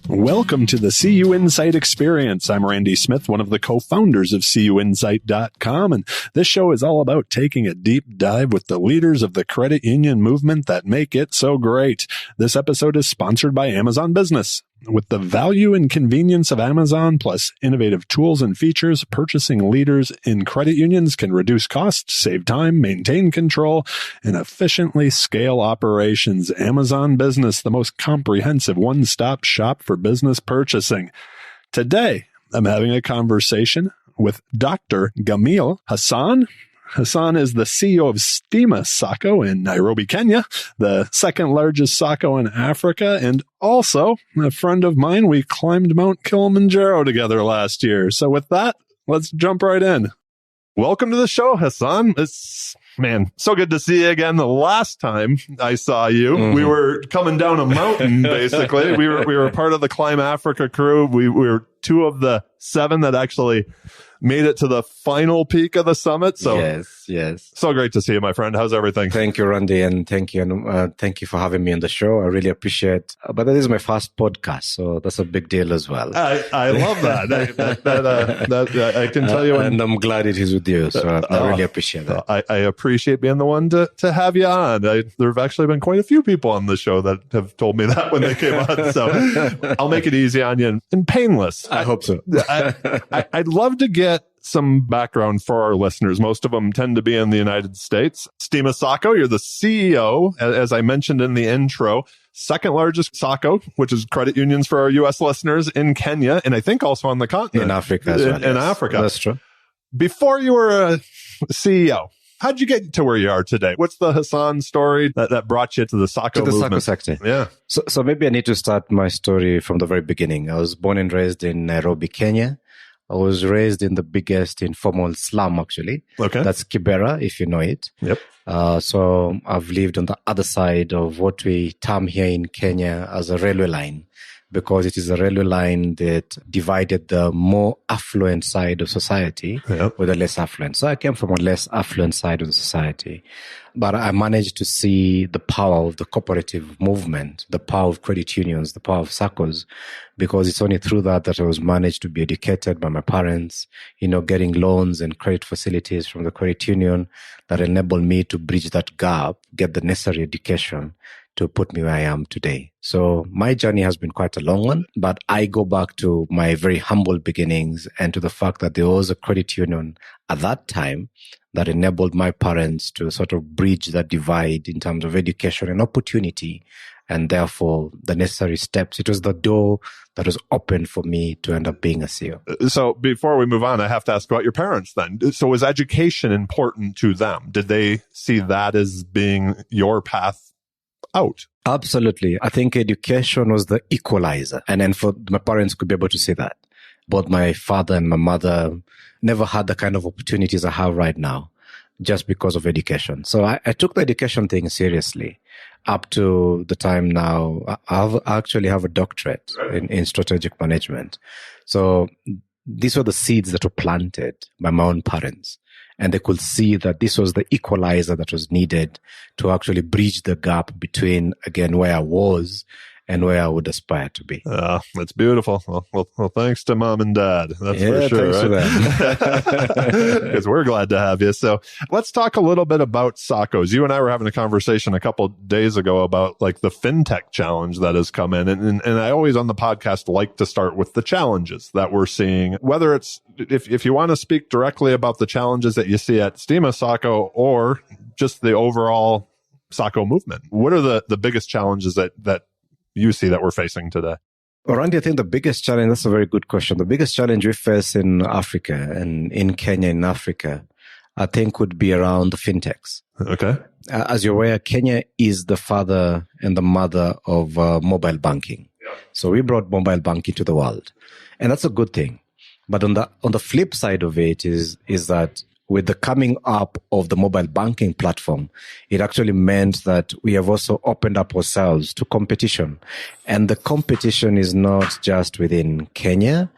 Welcome to the CUInsight experience. I'm Randy Smith, one of the co-founders of CUInsight.com, and this show is all about taking a deep dive with the leaders of the credit union movement that make it so great. This episode is sponsored by Amazon Business. With the value and convenience of Amazon, plus innovative tools and features, purchasing leaders in credit unions can reduce costs, save time, maintain control, and efficiently scale operations. Amazon Business, the most comprehensive one-stop shop for business purchasing. Today, I'm having a conversation with Dr. Gamaliel Hassan. Hassan is the CEO of Stima Sacco in Nairobi, Kenya, the second largest Sacco in Africa, and also a friend of mine. We climbed Mount Kilimanjaro together last year. So with that, let's jump right in. Welcome to the show, Hassan. It's, so good to see you again. The last time I saw you, we were coming down a mountain, basically. We were part of the Climb Africa crew. We were two of the 7 that actually made it to the final peak of the summit. So yes. So great to see you, my friend. How's everything? Thank you, Randy, and thank you for having me on the show. I really appreciate. But this is my first podcast, so that's a big deal as well. I love that. I can tell you, and I'm glad it is with you. So I really appreciate that. I appreciate being the one to have you on. There have actually been quite a few people on the show that have told me that when they came on. So I'll make it easy on you and painless. I hope so. I'd love to get some background for our listeners. Most of them tend to be in the United States. Stima Sacco, you're the CEO, as I mentioned in the intro, second largest Sacco, which is credit unions for our U.S. listeners, in Kenya, and I think also on the continent. In Africa as well. In Africa. That's true. Before you were a CEO, how'd you get to where you are today? What's the Hassan story that brought you to the Sacco movement? Sacco sector. Yeah. So maybe I need to start my story from the very beginning. I was born and raised in Nairobi, Kenya. I was raised in the biggest informal slum, actually. Okay. That's Kibera, if you know it. Yep. So I've lived on the other side of what we term here in Kenya as a railway line, because it is a railway line that divided the more affluent side of society with the less affluent. So I came from a less affluent side of the society. But I managed to see the power of the cooperative movement, the power of credit unions, the power of SACCOs, because it's only through that I was managed to be educated by my parents, getting loans and credit facilities from the credit union that enabled me to bridge that gap, get the necessary education to put me where I am today. So my journey has been quite a long one, but I go back to my very humble beginnings and to the fact that there was a credit union at that time that enabled my parents to sort of bridge that divide in terms of education and opportunity, and therefore the necessary steps. It was the door that was open for me to end up being a CEO. So before we move on, I have to ask about your parents then. So was education important to them? Did they see that as being your path out? Absolutely. I think education was the equalizer. And then for my parents could be able to see that. Both my father and my mother never had the kind of opportunities I have right now just because of education. So I took the education thing seriously up to the time now. I actually have a doctorate in strategic management. So these were the seeds that were planted by my own parents. And they could see that this was the equalizer that was needed to actually bridge the gap between, again, where I was and where I would aspire to be. That's beautiful. Well, thanks to mom and dad. That's for sure. Right? Because we're glad to have you. So let's talk a little bit about SACCOs. You and I were having a conversation a couple of days ago about like the fintech challenge that has come in. And I always on the podcast like to start with the challenges that we're seeing, whether it's, if you want to speak directly about the challenges that you see at Stima Sacco or just the overall Sacco movement. What are the biggest challenges that you see that we're facing today? Well, Randy, I think the biggest challenge, that's a very good question. The biggest challenge we face in Africa and in Kenya, in Africa, I think would be around the fintechs. Okay. As you're aware, Kenya is the father and the mother of mobile banking. Yeah. So we brought mobile banking to the world. And that's a good thing. But on the flip side of it is that with the coming up of the mobile banking platform, it actually meant that we have also opened up ourselves to competition. And the competition is not just within Kenya,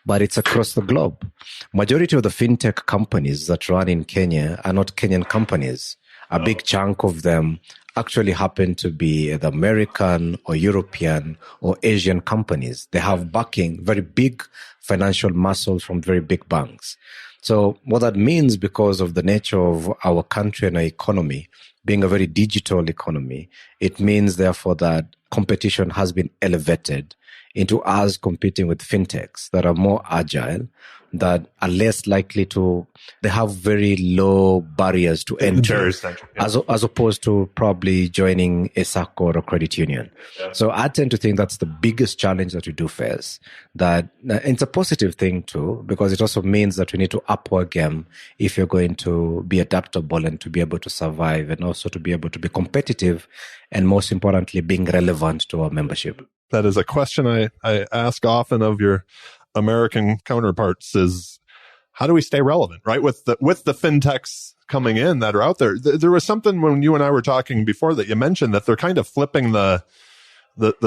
but it's across the globe. Majority of the fintech companies that run in Kenya are not Kenyan companies. A big chunk of them actually happen to be either American or European or Asian companies. They have backing, very big financial muscle from very big banks. So what that means, because of the nature of our country and our economy being a very digital economy, it means therefore that competition has been elevated into us competing with fintechs that are more agile, that are less likely to, they have very low barriers to entry, as opposed to probably joining a SACCO or a credit union. Yeah. So I tend to think that's the biggest challenge that we do face. That it's a positive thing too, because it also means that we need to up our game if you're going to be adaptable and to be able to survive, and also to be able to be competitive, and most importantly, being relevant to our membership. That is a question I ask often of your American counterparts, is how do we stay relevant, right? With the fintechs coming in that are out there. There was something when you and I were talking before that you mentioned that they're kind of flipping the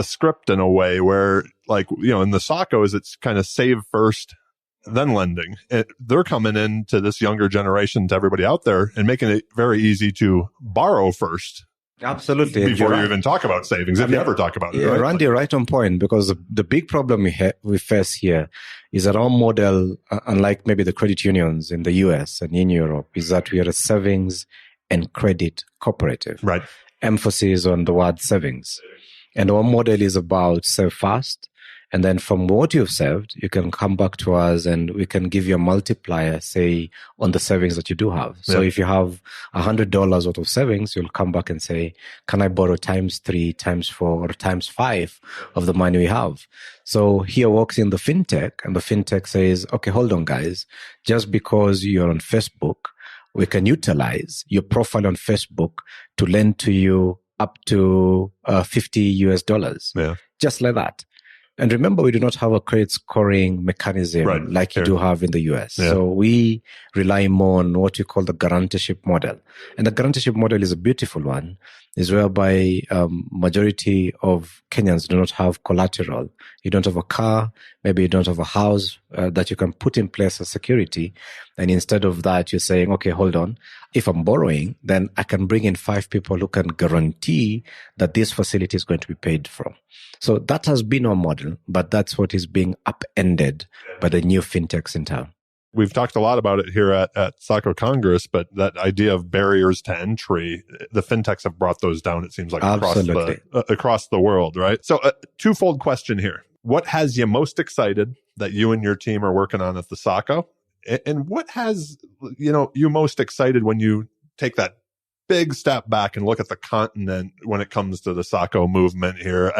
script in a way where, like, you know, in the SACCOs, it's kind of save first, then lending. They're coming into this younger generation, to everybody out there, and making it very easy to borrow first. Absolutely. Before you even talk about savings, if you ever talk about it. Yeah, right? Randy, right on point, because the big problem we face here is that our model, unlike maybe the credit unions in the US and in Europe, is that we are a savings and credit cooperative. Right. Emphasis on the word savings. And our model is about save fast. And then from what you've saved, you can come back to us and we can give you a multiplier, say, on the savings that you do have. So if you have $100 worth of savings, you'll come back and say, can I borrow times 3, times 4, or times 5 of the money we have? So here walks in the fintech, and the fintech says, okay, hold on, guys. Just because you're on Facebook, we can utilize your profile on Facebook to lend to you up to $50. Yeah. Just like that. And remember, we do not have a credit scoring mechanism like you do have in the US. Yeah. So we rely more on what you call the guarantee model. And the guarantee model is a beautiful one, is whereby majority of Kenyans do not have collateral. You don't have a car, maybe you don't have a house that you can put in place as security. And instead of that, you're saying, okay, hold on. If I'm borrowing, then I can bring in 5 people who can guarantee that this facility is going to be paid from. So that has been our model, but that's what is being upended by the new fintechs in town. We've talked a lot about it here at SACCO Congress, but that idea of barriers to entry, the fintechs have brought those down, it seems like, across the world, right? So a twofold question here. What has you most excited that you and your team are working on at the SACCO? And what has, you most excited when you take that big step back and look at the continent when it comes to the SACCO movement here?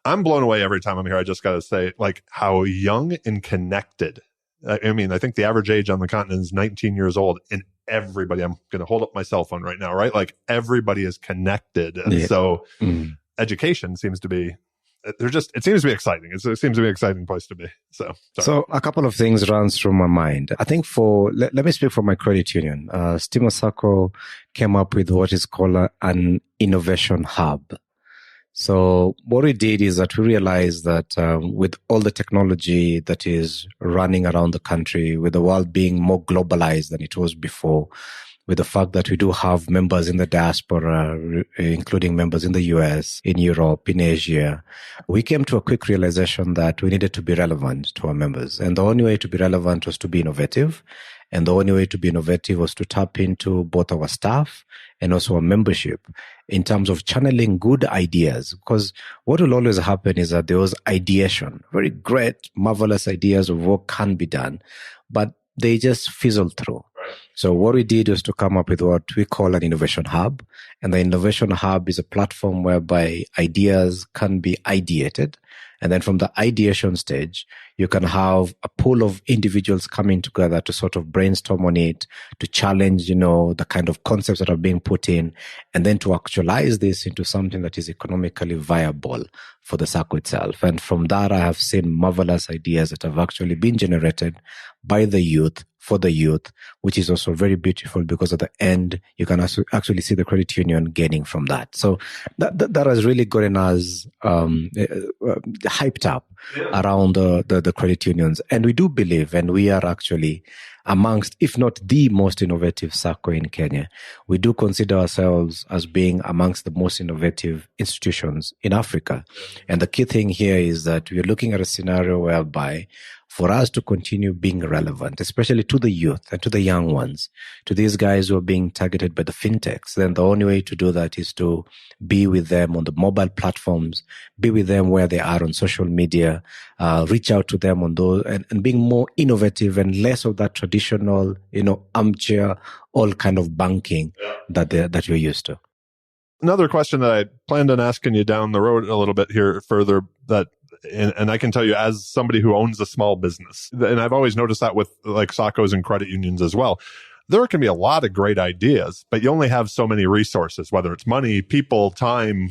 I'm blown away every time I'm here. I just got to say, like, how young and connected. I mean, I think the average age on the continent is 19 years old, and everybody, I'm going to hold up my cell phone right now, right? Like, everybody is connected. And so education seems to be, it seems to be exciting. It seems to be an exciting place to be. So a couple of things runs through my mind. I think let me speak for my credit union. Stima Sacco came up with what is called an innovation hub. So what we did is that we realized that with all the technology that is running around the country, with the world being more globalized than it was before, with the fact that we do have members in the diaspora, including members in the US, in Europe, in Asia, we came to a quick realization that we needed to be relevant to our members. And the only way to be relevant was to be innovative. And the only way to be innovative was to tap into both our staff and also our membership in terms of channeling good ideas. Because what will always happen is that there was ideation, very great, marvelous ideas of what can be done, but they just fizzled through. So what we did was to come up with what we call an innovation hub. And the innovation hub is a platform whereby ideas can be ideated. And then from the ideation stage, you can have a pool of individuals coming together to sort of brainstorm on it, to challenge, the kind of concepts that are being put in, and then to actualize this into something that is economically viable for the SACCO itself. And from that, I have seen marvelous ideas that have actually been generated by the youth, for the youth, which is also very beautiful because at the end, you can actually see the credit union gaining from that. So that has really gotten us hyped up around the credit unions. And we do believe, and we are actually amongst, if not the most innovative SACCO in Kenya. We do consider ourselves as being amongst the most innovative institutions in Africa. And the key thing here is that we're looking at a scenario whereby for us to continue being relevant, especially to the youth and to the young ones, to these guys who are being targeted by the fintechs, then the only way to do that is to be with them on the mobile platforms, be with them where they are on social media, reach out to them on those, and being more innovative and less of that traditional, armchair, all kind of banking that you're used to. Another question that I planned on asking you down the road a little bit here further, and I can tell you as somebody who owns a small business, and I've always noticed that with like SACCOs and credit unions as well, there can be a lot of great ideas, but you only have so many resources, whether it's money, people, time.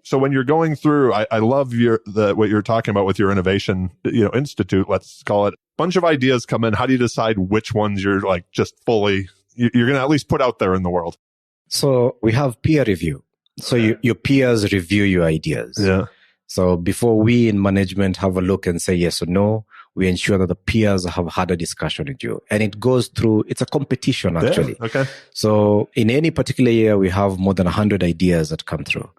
So when you're going through, I love what you're talking about with your innovation, institute, let's call it. Bunch of ideas come in. How do you decide which ones you're like just fully, you're going to at least put out there in the world? So we have peer review. So your peers review your ideas. Yeah. So before we in management have a look and say yes or no, we ensure that the peers have had a discussion with you. And it goes through, it's a competition actually. Yeah, okay. So in any particular year, we have more than 100 ideas that come through.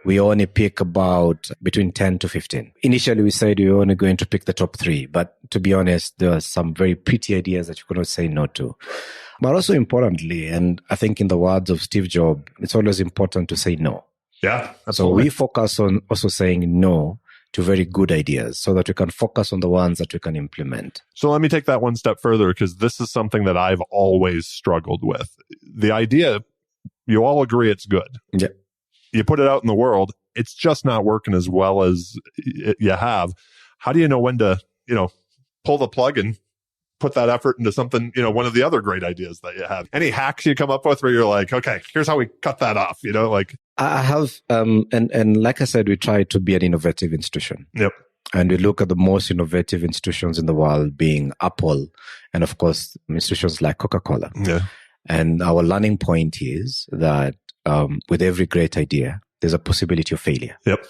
We only pick about between 10 to 15. Initially, we said we were only going to pick the top 3. But to be honest, there are some very pretty ideas that you cannot say no to. But also importantly, and I think in the words of Steve Jobs, it's always important to say no. Yeah, absolutely. So we focus on also saying no to very good ideas so that we can focus on the ones that we can implement. So let me take that one step further, because this is something that I've always struggled with. The idea, you all agree it's good. Yeah. You put it out in the world, it's just not working as well as you have. How do you know when to, pull the plug and put that effort into something, one of the other great ideas that you have? Any hacks you come up with where you're like, okay, here's how we cut that off, I have, and like I said, we try to be an innovative institution. Yep. And we look at the most innovative institutions in the world being Apple and of course, institutions like Coca-Cola. Yeah. And our learning point is that with every great idea, there's a possibility of failure. Yep.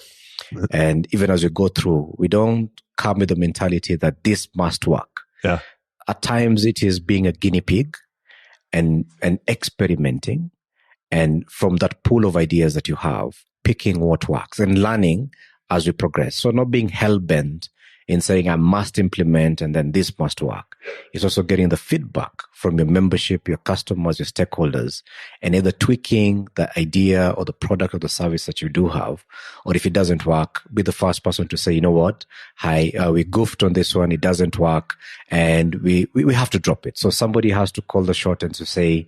And even as we go through, we don't come with the mentality that this must work. Yeah. At times it is being a guinea pig and experimenting. And from that pool of ideas that you have, picking what works and learning as we progress. So not being hell-bent in saying, I must implement and then this must work. It's also getting the feedback from your membership, your customers, your stakeholders, and either tweaking the idea or the product or the service that you do have. Or if it doesn't work, be the first person to say, you know what? We goofed on this one. It doesn't work. And we have to drop it. So somebody has to call the shot and to say,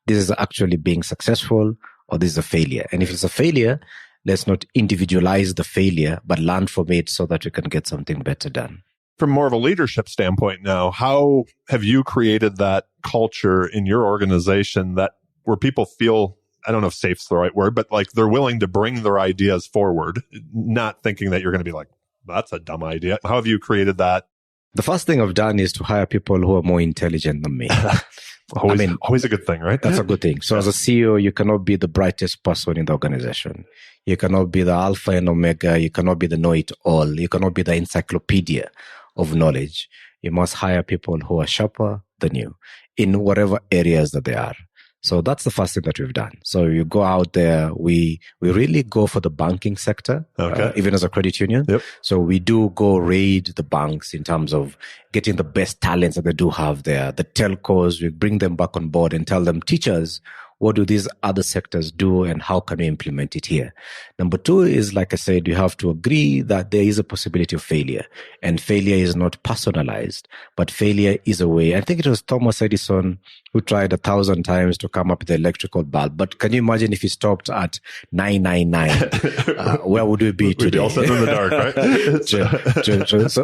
this is actually being successful or this is a failure. And if it's a failure, let's not individualize the failure, but learn from it so that we can get something better done. From more of a leadership standpoint now, how have you created that culture in your organization where people feel, I don't know if safe's the right word, but like they're willing to bring their ideas forward, not thinking that you're going to be like, that's a dumb idea. How have you created that? The first thing I've done is to hire people who are more intelligent than me. Always a good thing, right? That's a good thing. So as a CEO, you cannot be the brightest person in the organization. You cannot be the alpha and omega. You cannot be the know-it-all. You cannot be the encyclopedia of knowledge. You must hire people who are sharper than you in whatever areas that they are. So that's the first thing that we've done. So you go out there, we really go for the banking sector, even as a credit union. Yep. So we do go raid the banks in terms of getting the best talents that they do have there. The telcos, we bring them back on board and tell them, teach us, what do these other sectors do and how can we implement it here? Number 2 is, like I said, you have to agree that there is a possibility of failure. And failure is not personalized, but failure is a way. I think it was Thomas Edison who tried 1,000 times to come up with the electrical bulb. But can you imagine if he stopped at 999? Where would we be today? We'd be all sitting in the dark, right?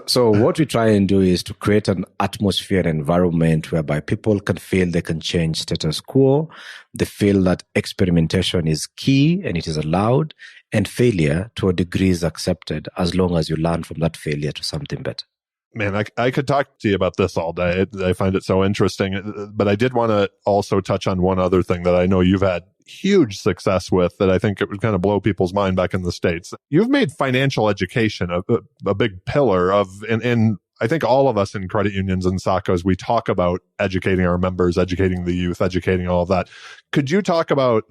So what we try and do is to create an atmosphere, environment whereby people can feel they can change status quo. They feel that experimentation is key and it is allowed, and failure to a degree is accepted as long as you learn from that failure to something better. Man, I could talk to you about this all day. I find it so interesting. But I did want to also touch on one other thing that I know you've had huge success with that I think it would kind of blow people's mind back in the States. You've made financial education a big pillar of, and I think all of us in credit unions and SACCOs, we talk about educating our members, educating the youth, educating all of that. Could you talk about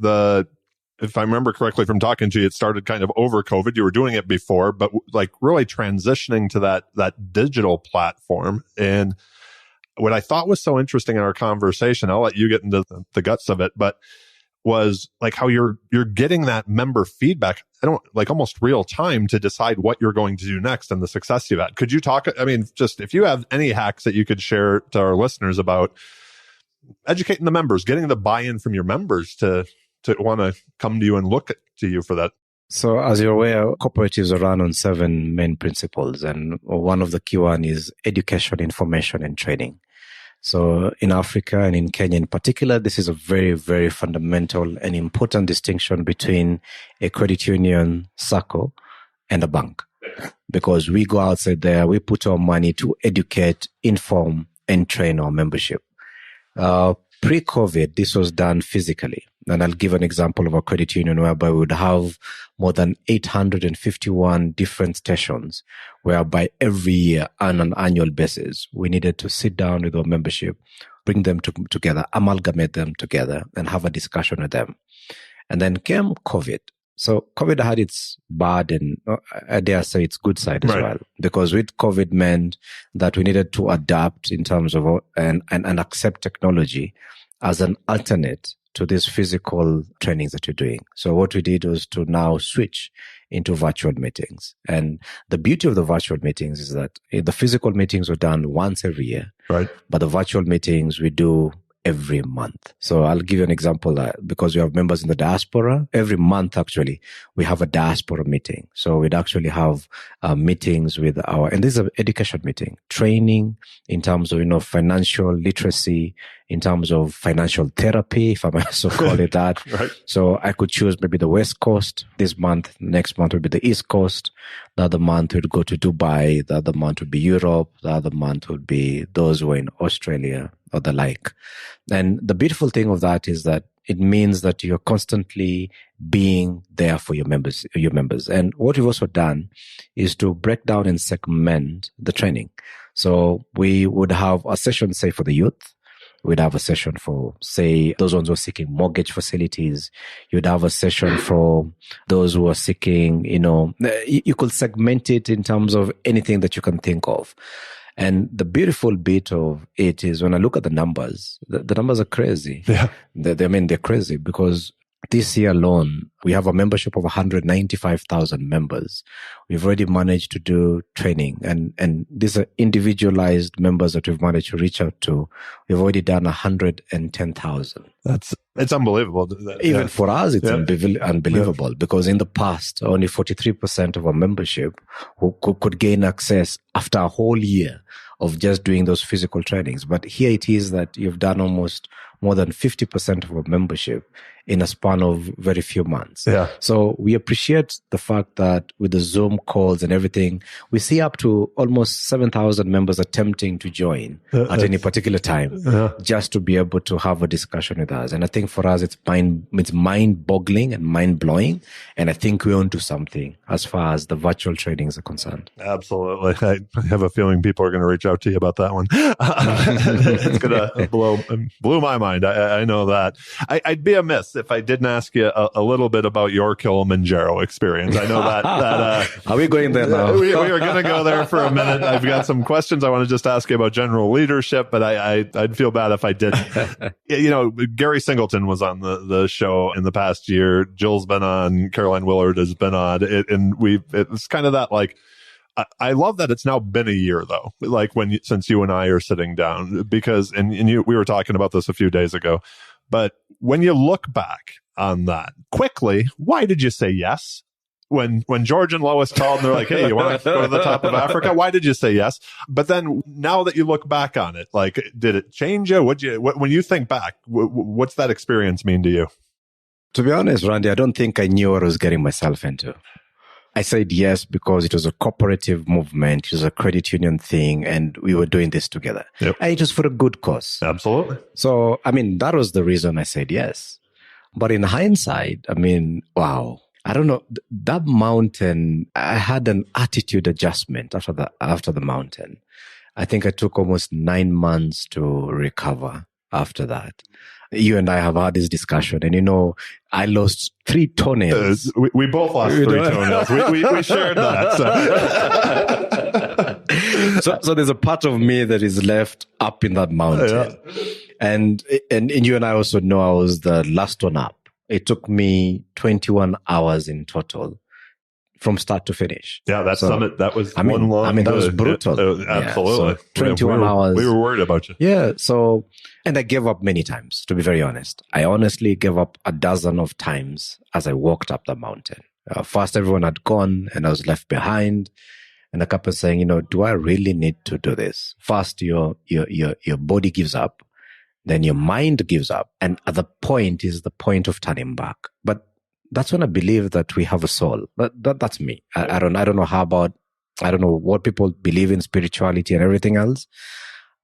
if I remember correctly from talking to you, it started kind of over COVID. You were doing it before, but like really transitioning to that digital platform. And what I thought was so interesting in our conversation, I'll let you get into the guts of it, but was like how you're getting that member feedback, like almost real time to decide what you're going to do next and the success you've had. Could you talk, just if you have any hacks that you could share to our listeners about educating the members, getting the buy-in from your members to want to come to you and look to you for that? So as you're aware, cooperatives are run on 7 main principles. And one of the key one is education, information, and training. So in Africa and in Kenya in particular, this is a very, very fundamental and important distinction between a credit union, SACCO, and a bank. Because we go outside there, we put our money to educate, inform, and train our membership. Pre-COVID, this was done physically. And I'll give an example of a credit union whereby we would have more than 851 different stations, whereby every year on an annual basis, we needed to sit down with our membership, bring them together, amalgamate them together, and have a discussion with them. And then came COVID. So COVID had its bad and I dare say its good side as well, because with COVID meant that we needed to adapt in terms of and accept technology as an alternate to these physical trainings that you're doing. So what we did was to now switch into virtual meetings. And the beauty of the virtual meetings is that the physical meetings were done once every year, right? But the virtual meetings we do every month. So I'll give you an example because we have members in the diaspora. Every month, actually, we have a diaspora meeting. So we'd actually have meetings with and this is an education meeting, training in terms of, financial literacy, in terms of financial therapy, if I might so call it that. Right. So I could choose maybe the West Coast this month. Next month would be the East Coast. The other month would go to Dubai. The other month would be Europe. The other month would be those who are in Australia or the like. And the beautiful thing of that is that it means that you're constantly being there for your members. And what we've also done is to break down and segment the training. So we would have a session, say, for the youth. We'd have a session for, say, those ones who are seeking mortgage facilities. You'd have a session for those who are seeking, you could segment it in terms of anything that you can think of. And the beautiful bit of it is when I look at the numbers, the numbers are crazy. Yeah. They're crazy because this year alone, we have a membership of 195,000 members. We've already managed to do training and these are individualized members that we've managed to reach out to. We've already done 110,000. It's unbelievable. Even for us, it's unbelievable because in the past, only 43% of our membership who could gain access after a whole year of just doing those physical trainings. But here it is that you've done almost more than 50% of our membership in a span of very few months. Yeah. So we appreciate the fact that with the Zoom calls and everything, we see up to almost 7,000 members attempting to join at any particular time just to be able to have a discussion with us. And I think for us, it's mind-boggling and mind-blowing. And I think we're onto something as far as the virtual trainings are concerned. Absolutely. I have a feeling people are going to reach out to you about that one. It's going to blew my mind. I know that. I'd be amiss if I didn't ask you a little bit about your Kilimanjaro experience. I know that are we going there now? we are going to go there for a minute. I've got some questions I want to just ask you about general leadership, but I'd feel bad if I didn't. Gary Singleton was on the show in the past year. Jill's been on. Caroline Willard has been on. It's kind of that like. I love that it's now been a year though, like since you and I are sitting down, because we were talking about this a few days ago, but when you look back on that quickly, why did you say yes? When George and Lois called and they're like, hey, you want to go to the top of Africa? Why did you say yes? But then now that you look back on it, like, did it change you? When you think back, what's that experience mean to you? To be honest, Randy, I don't think I knew what I was getting myself into. I said yes because it was a cooperative movement. It was a credit union thing, and we were doing this together. Yep. And it was for a good cause. Absolutely. So, that was the reason I said yes. But in hindsight, wow. I don't know. That mountain, I had an attitude adjustment after the mountain. I think I took almost 9 months to recover after that. You and I have had this discussion, and I lost 3 toenails. We both lost 3 toenails. We shared that. So there's a part of me that is left up in that mountain. Yeah. And you and I also know I was the last one up. It took me 21 hours in total from start to finish. Yeah, that summit, that was one long... that was brutal. Absolutely. Yeah, so 21 hours. We were worried about you. Yeah, and I gave up many times, to be very honest. I honestly gave up a dozen of times as I walked up the mountain. First, everyone had gone and I was left behind. And I kept saying, do I really need to do this? First, your body gives up. Then your mind gives up. And at the point is the point of turning back. But that's when I believe that we have a soul. That's me. I don't know I don't know what people believe in spirituality and everything else.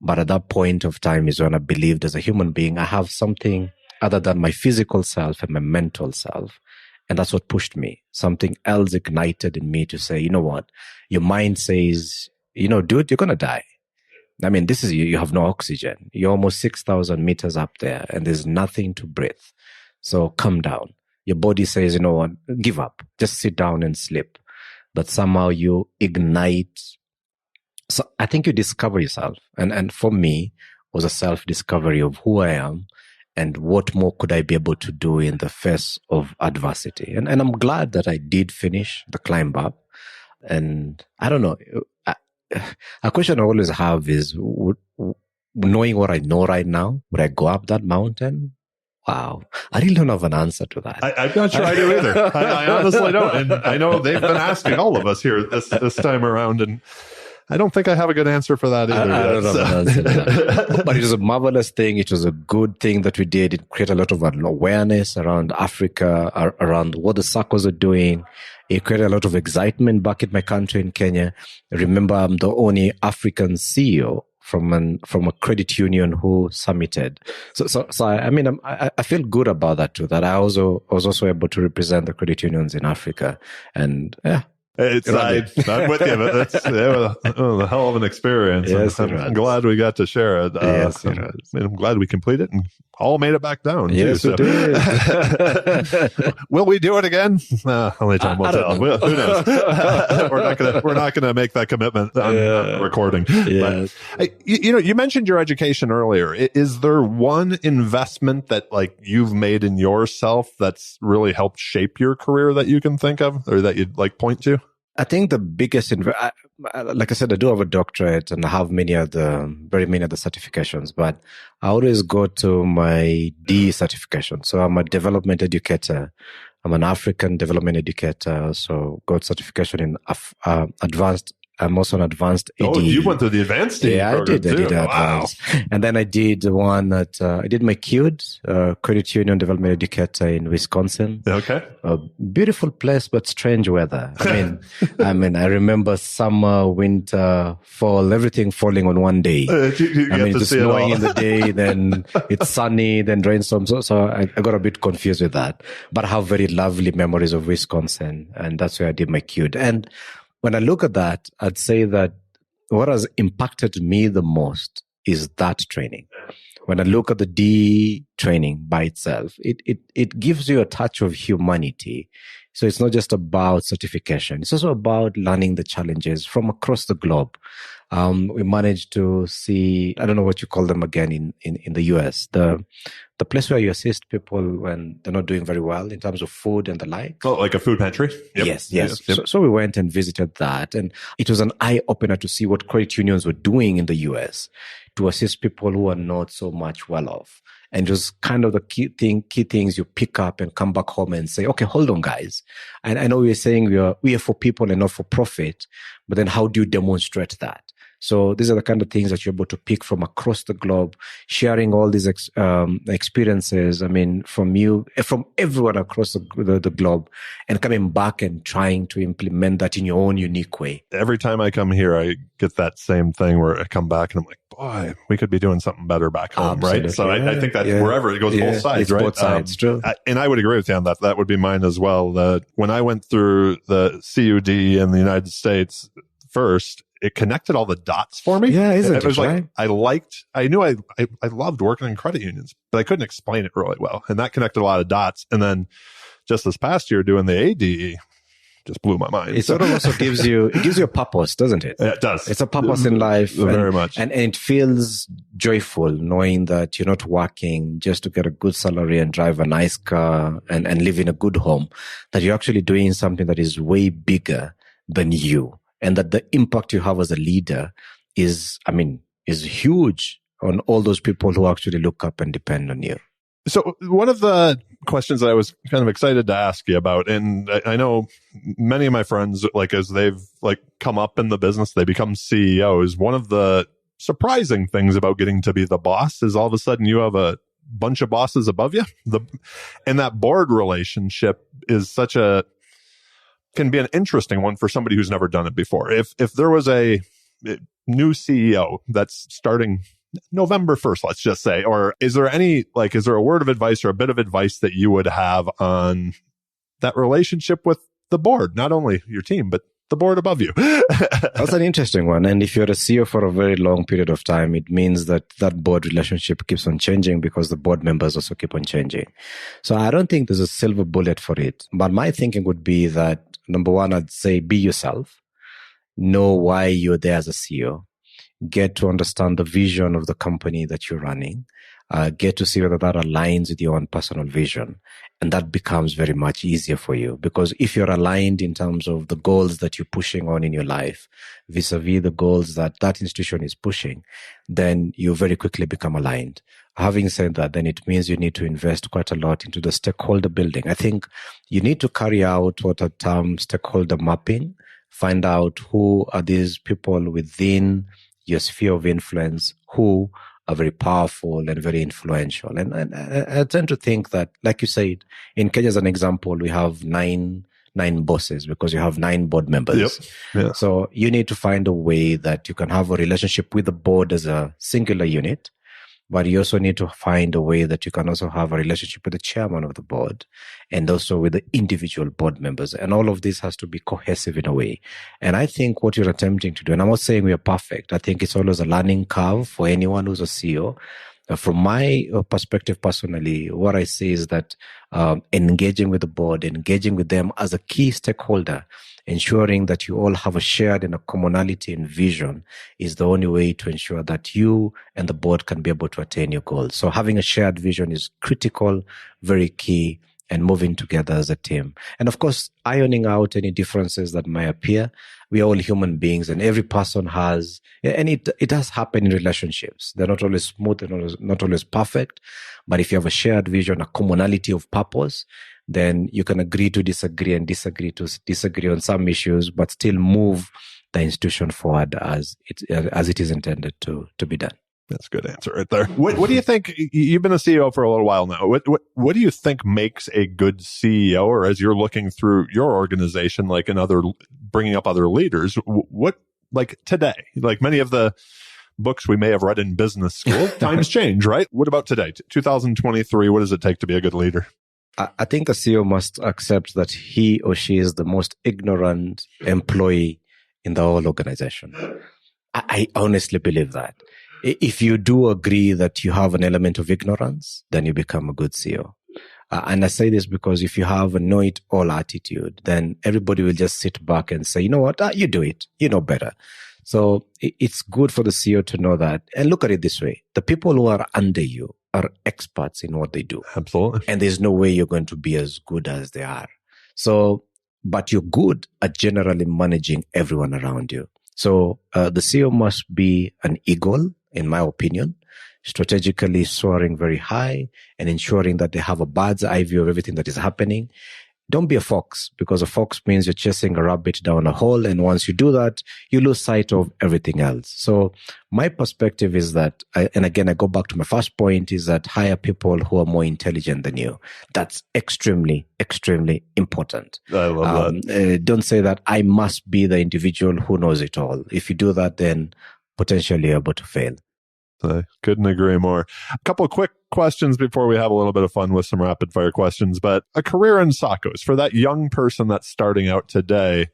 But at that point of time is when I believed as a human being, I have something other than my physical self and my mental self. And that's what pushed me. Something else ignited in me to say, you know what? Your mind says, dude, you're going to die. I mean, this is you have no oxygen. You're almost 6,000 meters up there and there's nothing to breathe. So come down. Your body says, you know what, give up. Just sit down and sleep. But somehow you ignite. So I think you discover yourself. And for me, it was a self-discovery of who I am and what more could I be able to do in the face of adversity. And I'm glad that I did finish the climb up. And I don't know. A question I always have is, knowing what I know right now, would I go up that mountain? Wow. I really don't have an answer to that. I'm not sure I do either. I honestly don't. And I know they've been asking all of us here this time around, and I don't think I have a good answer for that either. I don't have an answer to that. But it was a marvelous thing. It was a good thing that we did. It created a lot of awareness around Africa, around what the SACCOs are doing. It created a lot of excitement back in my country in Kenya. Remember, I'm the only African CEO from a credit union who summited. So I mean, I feel good about that too, that I was also able to represent the credit unions in Africa. And yeah. I'm with you, but that's a hell of an experience. Yes, I'm glad we got to share it. Yes, I'm glad we completed it and all made it back down. Yes, too, we did. Will we do it again? Only time will tell. Who knows? We're not gonna make that commitment on recording. Yes. But, you mentioned your education earlier. Is there one investment that you've made in yourself that's really helped shape your career that you can think of, or that you'd point to? I think the biggest, like I said, I do have a doctorate and I have very many other certifications, but I always go to my D certification. So I'm a development educator. I'm an African development educator. So got certification in advanced. I'm also an advanced AD. Oh, you went to the advanced AD program. I did advanced. And then I did one at, I did my CUID, Credit Union Development Educator in Wisconsin. Okay. A beautiful place, but strange weather. I remember summer, winter, fall, everything falling on one day. It's snowing in the day, then it's sunny, then rainstorm. So I got a bit confused with that. But I have very lovely memories of Wisconsin, and that's where I did my CUID. And when I look at that, I'd say that what has impacted me the most is that training. When I look at the D training by itself, it gives you a touch of humanity. So it's not just about certification. It's also about learning the challenges from across the globe. We managed to see, I don't know what you call them again in the US, the place where you assist people when they're not doing very well in terms of food and the like. Oh, like a food pantry? Yep. Yes. Yep. So we went and visited that, and it was an eye-opener to see what credit unions were doing in the US to assist people who are not so much well off. And just kind of the key things you pick up and come back home and say, okay, hold on, guys. And I know you're saying we are for people and not for profit, but then how do you demonstrate that? So these are the kind of things that you're able to pick from across the globe, sharing all these experiences. From everyone across the globe, and coming back and trying to implement that in your own unique way. Every time I come here, I get that same thing where I come back and I'm like, boy, we could be doing something better back home, right? So I think that wherever it goes, both sides, right? Both sides, true. And I would agree with you on that. That would be mine as well. When I went through the CUD in the United States first, it connected all the dots for me. Yeah, isn't it? It was right? like, I knew I loved working in credit unions, but I couldn't explain it really well. And that connected a lot of dots. And then just this past year doing the ADE just blew my mind. It sort of also gives you a purpose, doesn't it? Yeah, it does. It's a purpose in life. Very much. And it feels joyful knowing that you're not working just to get a good salary and drive a nice car and live in a good home, that you're actually doing something that is way bigger than you. And that the impact you have as a leader is huge on all those people who actually look up and depend on you. So one of the questions that I was kind of excited to ask you about, and I know many of my friends, like as they've like come up in the business, they become CEOs. One of the surprising things about getting to be the boss is all of a sudden you have a bunch of bosses above you. And that board relationship is can be an interesting one for somebody who's never done it before. If there was a new CEO that's starting November 1st, let's just say, or is there a word of advice or a bit of advice that you would have on that relationship with the board, not only your team, but the board above you? That's an interesting one. And if you're a CEO for a very long period of time, it means that board relationship keeps on changing because the board members also keep on changing. So I don't think there's a silver bullet for it. But my thinking would be that, number one, I'd say be yourself. Know why you're there as a CEO. Get to understand the vision of the company that you're running. Get to see whether that aligns with your own personal vision. And that becomes very much easier for you, because if you're aligned in terms of the goals that you're pushing on in your life, vis-a-vis the goals that institution is pushing, then you very quickly become aligned. Having said that, then it means you need to invest quite a lot into the stakeholder building. I think you need to carry out what a term stakeholder mapping, find out who are these people within your sphere of influence who are very powerful and very influential. And I tend to think that, like you said, in Kenya as an example, we have nine bosses because you have 9 board members. Yep. Yeah. So you need to find a way that you can have a relationship with the board as a singular unit, but you also need to find a way that you can also have a relationship with the chairman of the board and also with the individual board members. And all of this has to be cohesive in a way. And I think what you're attempting to do, and I'm not saying we are perfect, I think it's always a learning curve for anyone who's a CEO. From my perspective personally, what I say is that engaging with the board, engaging with them as a key stakeholder, ensuring that you all have a shared and a commonality and vision is the only way to ensure that you and the board can be able to attain your goals. So having a shared vision is critical, very key, and moving together as a team. And of course, ironing out any differences that might appear. We are all human beings and every person has, and it does happen in relationships. They're not always smooth, they're not always perfect. But if you have a shared vision, a commonality of purpose, then you can agree to disagree and disagree to disagree on some issues, but still move the institution forward as it is intended to be done. That's a good answer right there. What do you think? You've been a CEO for a little while now. What do you think makes a good CEO, or as you're looking through your organization, like bringing up other leaders, what, like today, like many of the books we may have read in business school, times change, right? What about today? 2023, what does it take to be a good leader? I think a CEO must accept that he or she is the most ignorant employee in the whole organization. I honestly believe that. If you do agree that you have an element of ignorance, then you become a good CEO. And I say this because if you have a know-it-all attitude, then everybody will just sit back and say, you know what, you do it, you know better. So it's good for the CEO to know that. And look at it this way. The people who are under you are experts in what they do. Absolutely. And there's no way you're going to be as good as they are. So, but you're good at generally managing everyone around you. So the CEO must be an eagle, in my opinion, strategically soaring very high and ensuring that they have a bird's eye view of everything that is happening. Don't be a fox, because a fox means you're chasing a rabbit down a hole. And once you do that, you lose sight of everything else. So my perspective is that, and again, I go back to my first point, is that hire people who are more intelligent than you. That's extremely, extremely important. I love that. Don't say that I must be the individual who knows it all. If you do that, then potentially you're about to fail. I couldn't agree more. A couple of quick questions before we have a little bit of fun with some rapid fire questions. But a career in SACCOs for that young person that's starting out today,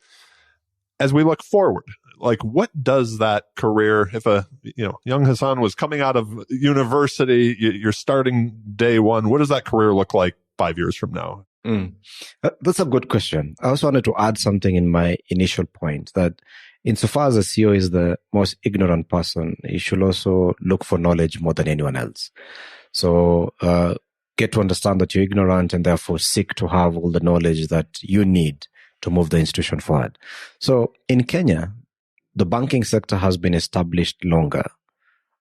as we look forward, like, what does that career, if young Hassan was coming out of university, you're starting day one, what does that career look like 5 years from now? That's a good question. I also wanted to add something in my initial point, that insofar as a CEO is the most ignorant person, he should also look for knowledge more than anyone else. So get to understand that you're ignorant and therefore seek to have all the knowledge that you need to move the institution forward. So in Kenya, the banking sector has been established longer,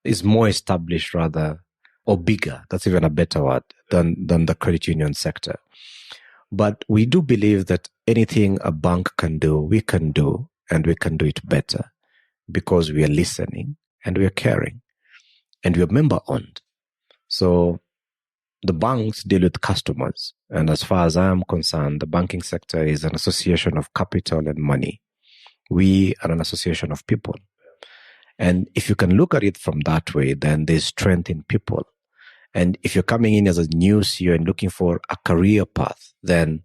is more established rather, or bigger, that's even a better word, than the credit union sector. But we do believe that anything a bank can do, we can do, and we can do it better because we are listening and we are caring and we are member-owned. So the banks deal with customers. And as far as I am concerned, the banking sector is an association of capital and money. We are an association of people. And if you can look at it from that way, then there's strength in people. And if you're coming in as a new CEO and looking for a career path, then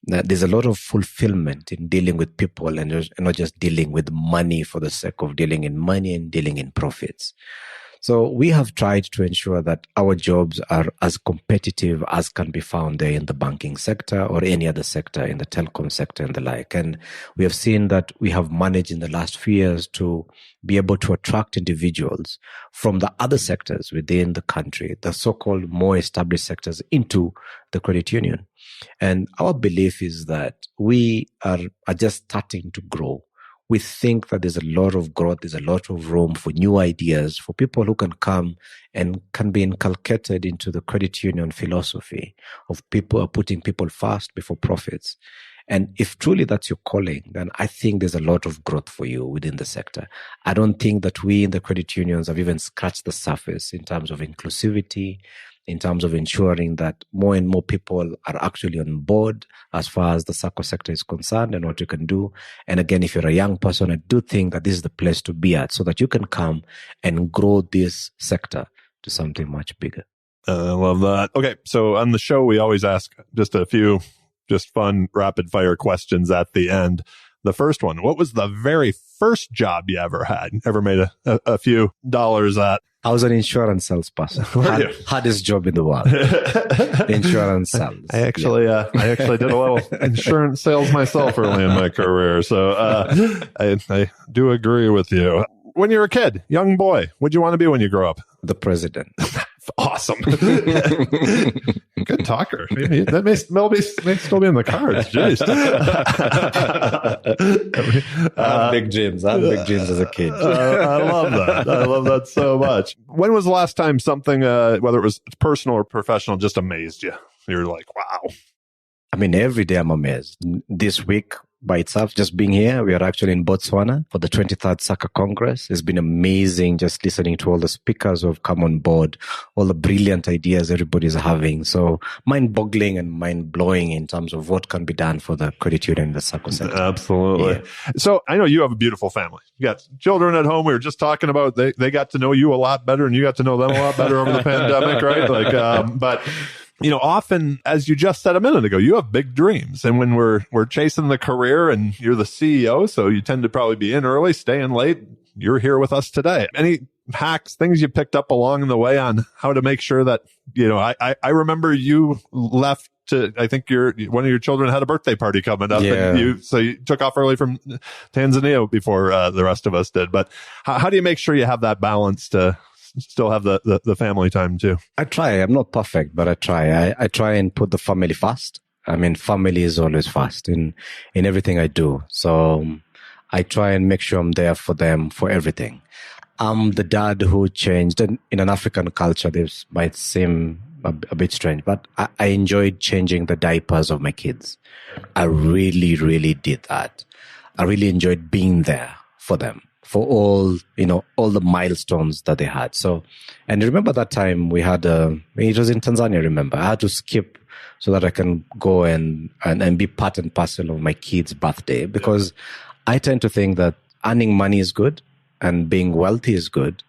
there's a lot of fulfillment in dealing with people and not just dealing with money for the sake of dealing in money and dealing in profits. So we have tried to ensure that our jobs are as competitive as can be found there in the banking sector or any other sector, in the telecom sector and the like. And we have seen that we have managed in the last few years to be able to attract individuals from the other sectors within the country, the so-called more established sectors, into the credit union. And our belief is that we are just starting to grow. We think that there's a lot of growth, there's a lot of room for new ideas, for people who can come and can be inculcated into the credit union philosophy of people putting people first before profits. And if truly that's your calling, then I think there's a lot of growth for you within the sector. I don't think that we in the credit unions have even scratched the surface in terms of inclusivity, in terms of ensuring that more and more people are actually on board as far as the SACCO sector is concerned and what you can do. And again, if you're a young person, I do think that this is the place to be at so that you can come and grow this sector to something much bigger. I love that. Okay, so on the show, we always ask just a few fun rapid fire questions at the end. The first one, what was the very first job you ever had? Ever made a few dollars at? I was an insurance salesperson. Hardest job in the world. Insurance sales. I actually did a little insurance sales myself early in my career. So I do agree with you. When you were a kid, young boy, what'd you want to be when you grow up? The president. Awesome. Good talker. That may still be in the cards. Jeez. I had big dreams. As a kid. I love that. I love that so much. When was the last time something, whether it was personal or professional, just amazed you? You're like, wow. I mean, every day I'm amazed. This week by itself, just being here, we are actually in Botswana for the 23rd SACCO Congress. It's been amazing just listening to all the speakers who have come on board, all the brilliant ideas everybody's having. So mind-boggling and mind-blowing in terms of what can be done for the credit union and the SACCO sector. Absolutely. Yeah. So I know you have a beautiful family. You got children at home. We were just talking about they got to know you a lot better and you got to know them a lot better over the pandemic, right? But often, as you just said a minute ago, you have big dreams. And when we're chasing the career and you're the CEO, so you tend to probably be in early, stay in late. You're here with us today. Any hacks, things you picked up along the way on how to make sure that, I remember you left to, I think one of your children had a birthday party coming up. Yeah. And so you took off early from Tanzania before the rest of us did. But how do you make sure you have that balance to still have the family time too? I try. I'm not perfect, but I try. I try and put the family first. I mean, family is always first in everything I do. So I try and make sure I'm there for them for everything. I'm the dad who changed. And in an African culture, this might seem a bit strange, but I enjoyed changing the diapers of my kids. I really, really did that. I really enjoyed being there for them, for all the milestones that they had. So, and remember that time we had, it was in Tanzania, remember, I had to skip so that I can go and be part and parcel of my kid's birthday, because I tend to think that earning money is good and being wealthy is good,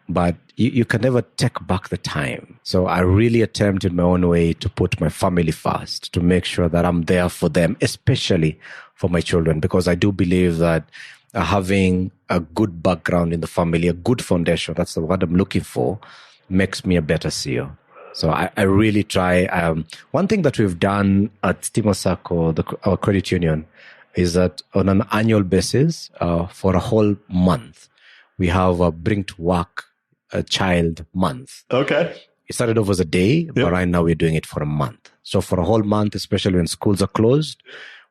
but you can never take back the time. So I really attempt in my own way to put my family first, to make sure that I'm there for them, especially for my children, because I do believe that having a good background in the family, a good foundation, that's what I'm looking for, makes me a better CEO. So I really try. One thing that we've done at Stima Sacco, our credit union, is that on an annual basis, for a whole month, we have a Bring to Work a Child Month. Okay. It started off as a day, but right now we're doing it for a month. So for a whole month, especially when schools are closed,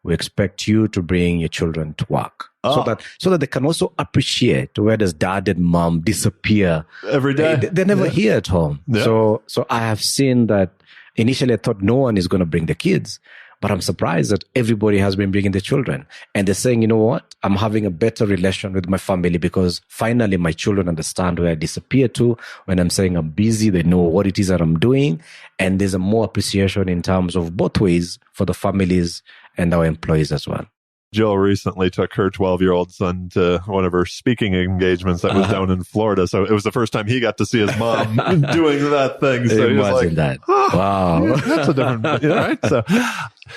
we expect you to bring your children to work. So that they can also appreciate where does dad and mom disappear every day. They're never here at home. Yeah. So I have seen that. Initially I thought no one is going to bring the kids, but I'm surprised that everybody has been bringing the children. And they're saying, you know what? I'm having a better relation with my family because finally my children understand where I disappear to. When I'm saying I'm busy, they know what it is that I'm doing. And there's a more appreciation in terms of both ways for the families and our employees as well. Jill recently took her 12-year-old son to one of her speaking engagements that was down in Florida. So it was the first time he got to see his mom doing that thing. So he was like, that. Wow. Yeah, that's a different, right? So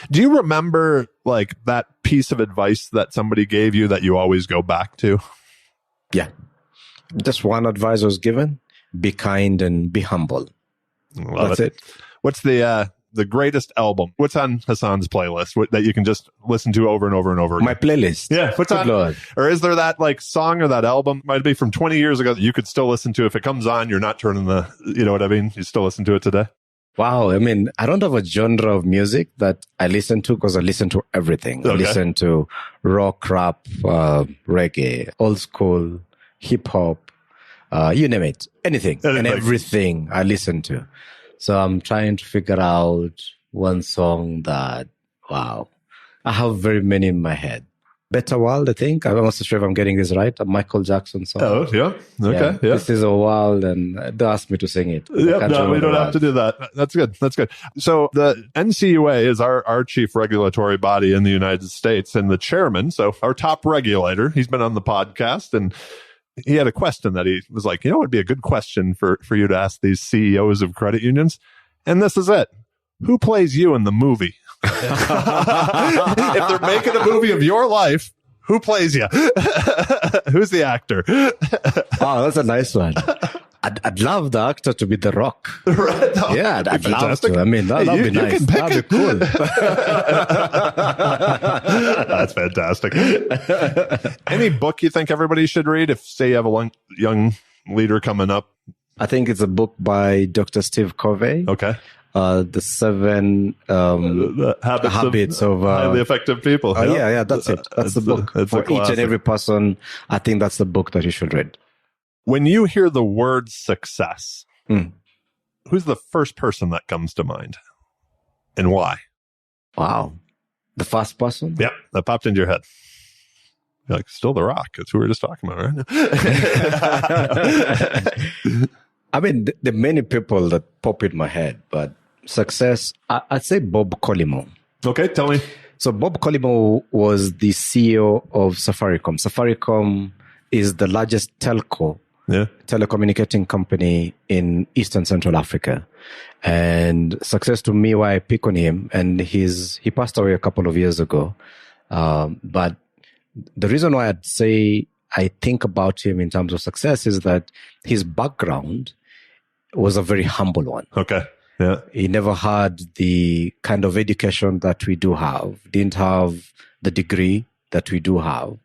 do you remember like that piece of advice that somebody gave you that you always go back to? Yeah. Just one advice was given: be kind and be humble. That's it. What's the greatest album? What's on Hassan's playlist that you can just listen to over and over and over again? My playlist. Yeah. What's on? Lord. Or is there that like song or that album, might be from 20 years ago, that you could still listen to? If it comes on, you're not turning you know what I mean? You still listen to it today? Wow. I mean, I don't have a genre of music that I listen to because I listen to everything. Okay. I listen to rock, rap, reggae, old school, hip hop, you name it, anything and everything I listen to. So I'm trying to figure out one song that, wow, I have very many in my head. Better World, I think. I'm not so sure if I'm getting this right. A Michael Jackson song. Oh, yeah. Okay. Yeah. This is a world, and they asked me to sing it. Yeah, no, we don't have to do that. That's good. That's good. So the NCUA is our chief regulatory body in the United States, and the chairman, so our top regulator, he's been on the podcast, and he had a question that he was like, it would be a good question for you to ask these CEOs of credit unions. And this is it. Who plays you in the movie? If they're making a movie of your life, who plays you? Who's the actor? Oh, that's a nice one. I'd love the actor to be The Rock. Right? No, yeah, I'd love to. I mean, that'd be nice. That'd be cool. That's fantastic. Any book you think everybody should read if, say, you have a young leader coming up? I think it's a book by Dr. Steve Covey. Okay. The 7 habits of highly effective people. Yeah, that's it. That's the book for each and every person. I think that's the book that you should read. When you hear the word success, who's the first person that comes to mind, and why? Wow, the first person? Yeah, that popped into your head. You're like, still The Rock. That's who we were just talking about, right? I mean, there are many people that pop in my head, but success, I'd say Bob Collymore. Okay, tell me. So Bob Collymore was the CEO of Safaricom. Safaricom is the largest telecommunicating company in Eastern Central Africa. And success to me, why I pick on him, and he passed away a couple of years ago. But the reason why I'd say I think about him in terms of success is that his background was a very humble one. Okay. Yeah. He never had the kind of education that we do have, didn't have the degree that we do have,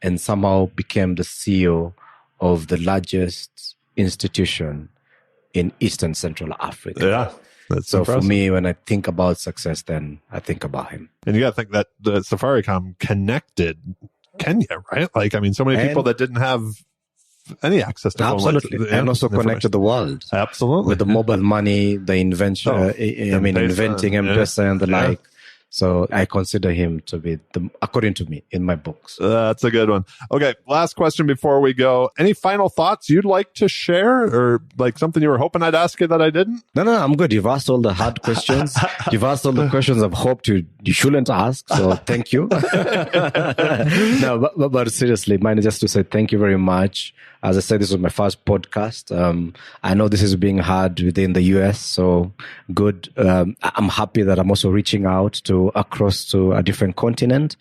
and somehow became the CEO of the largest institution in Eastern Central Africa. Yeah. That's so impressive. For me, when I think about success, then I think about him. And you got to think that the Safaricom connected Kenya, right? Like, I mean, so many people that didn't have any access to absolutely, and also connected the world. Absolutely, with the mobile money, the invention. Inventing M-Pesa and the like. So I consider him to be according to me, in my books. That's a good one. Okay, last question before we go. Any final thoughts you'd like to share, or like something you were hoping I'd ask you that I didn't? No, I'm good. You've asked all the hard questions. You've asked all the questions I've hoped you'd you shouldn't ask. So thank you. No, but seriously, mine is just to say thank you very much. As I said, this was my first podcast. I know this is being heard within the US, so good. I'm happy that I'm also reaching out across to a different continent.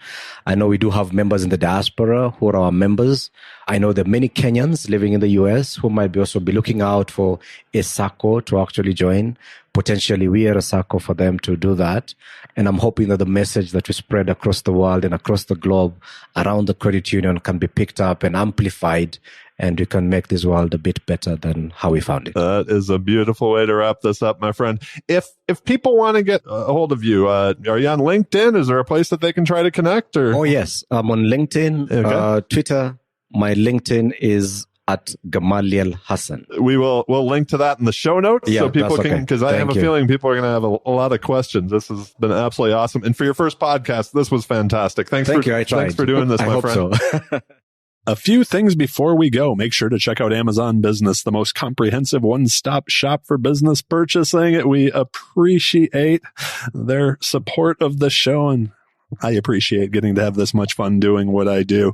I know we do have members in the diaspora who are our members. I know there are many Kenyans living in the US who might also be looking out for a SACCO to actually join. Potentially, we are a SACCO for them to do that. And I'm hoping that the message that we spread across the world and across the globe around the credit union can be picked up and amplified, and we can make this world a bit better than how we found it. That is a beautiful way to wrap this up, my friend. If people want to get a hold of you, are you on LinkedIn? Is there a place that they can try to connect? Or? Oh, yes. I'm on LinkedIn, Twitter. My LinkedIn is at Gamaliel Hassan. We'll link to that in the show notes, so people can, because I have a feeling people are going to have a lot of questions. This has been absolutely awesome. And for your first podcast, this was fantastic. Thanks for doing this, my friend. So. A few things before we go. Make sure to check out Amazon Business, the most comprehensive one-stop shop for business purchasing. We appreciate their support of the show, and I appreciate getting to have this much fun doing what I do.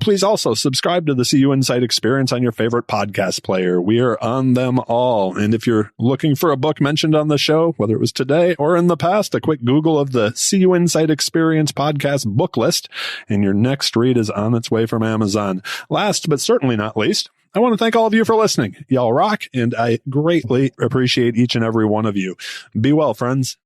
Please also subscribe to the CUInsight experience on your favorite podcast player. We are on them all. And if you're looking for a book mentioned on the show, whether it was today or in the past, a quick Google of the CUInsight experience podcast book list, and your next read is on its way from Amazon. Last, but certainly not least, I want to thank all of you for listening. Y'all rock, and I greatly appreciate each and every one of you. Be well, friends.